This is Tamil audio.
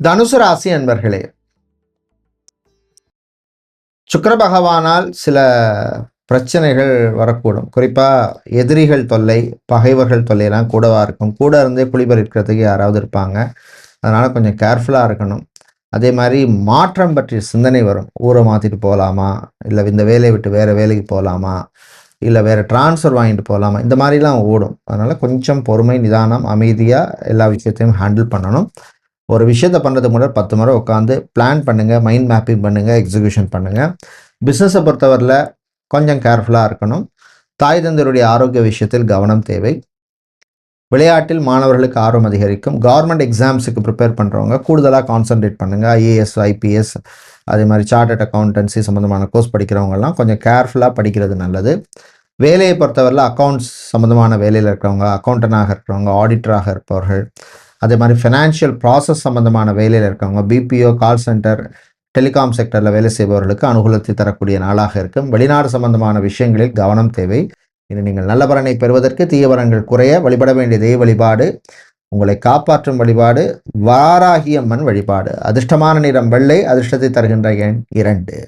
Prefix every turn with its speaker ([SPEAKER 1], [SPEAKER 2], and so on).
[SPEAKER 1] தனுசு ராசி அன்பர்களே, சுக்கிர பகவானால் சில பிரச்சனைகள் வரக்கூடும். குறிப்பாக எதிரிகள் தொல்லை, பகைவர்கள் தொல்லையெல்லாம் கூடவா இருக்கும். கூட இருந்தே குளிபறிக்கிறதுக்கு யாராவது இருப்பாங்க. அதனால் கொஞ்சம் கேர்ஃபுல்லாக இருக்கணும். அதே மாதிரி மாற்றம் பற்றிய சிந்தனை வரும். ஊரை மாற்றிட்டு போகலாமா, இல்லை இந்த வேலையை விட்டு வேறு வேலைக்கு போகலாமா, இல்லை வேறு ட்ரான்ஸ்ஃபர் வாங்கிட்டு போகலாமா, இந்த மாதிரிலாம் ஓடும். அதனால் கொஞ்சம் பொறுமை, நிதானம், அமைதியாக எல்லா விஷயத்தையும் ஹேண்டில் பண்ணணும். ஒரு விஷயத்தை பண்ணுறதுக்கு முன்னாடி 10 முறை உட்காந்து பிளான் பண்ணுங்கள், மைண்ட் மேப்பிங் பண்ணுங்கள், எக்ஸிக்யூஷன் பண்ணுங்கள். பிஸ்னஸை பொறுத்தவரையில் கொஞ்சம் கேர்ஃபுல்லாக இருக்கணும். தாய் தந்தையருடைய ஆரோக்கிய விஷயத்தில் கவனம் தேவை. விளையாட்டில் மாணவர்களுக்கு ஆர்வம் அதிகரிக்கும். கவர்மெண்ட் எக்ஸாம்ஸுக்கு ப்ரிப்பேர் பண்ணுறவங்க கூடுதலாக கான்சன்ட்ரேட் பண்ணுங்கள். ஐஏஎஸ், ஐபிஎஸ், அதே மாதிரி சார்ட்டர்ட் அக்கௌண்டன்சி சம்மந்தமான கோர்ஸ் படிக்கிறவங்கலாம் கொஞ்சம் கேர்ஃபுல்லாக படிக்கிறது நல்லது. வேலையை பொறுத்தவரையில் அக்கௌண்ட்ஸ் சம்மந்தமான வேலையில் இருக்கிறவங்க, அக்கௌண்டனாக இருக்கிறவங்க, ஆடிட்டராக இருப்பவர்கள், அதே மாதிரி ஃபினான்ஷியல் ப்ராசஸ் சம்மந்தமான வேலையில் இருக்கவங்க, பிபிஓ, கால் சென்டர், டெலிகாம் செக்டரில் வேலை செய்பவர்களுக்கு அனுகூலத்தை தரக்கூடிய நாளாக இருக்கும். வெளிநாடு சம்பந்தமான விஷயங்களில் கவனம் தேவை. இனி நீங்கள் நல்ல பலனை பெறுவதற்கு தீய பலன்கள் குறைய வழிபட வேண்டிய தெய்வ வழிபாடு, உங்களை காப்பாற்றும் வழிபாடு, வாராகி அம்மன் வழிபாடு. அதிர்ஷ்டமான நிறம் வெள்ளை, அதிர்ஷ்டத்தை தருகின்ற எண் 2.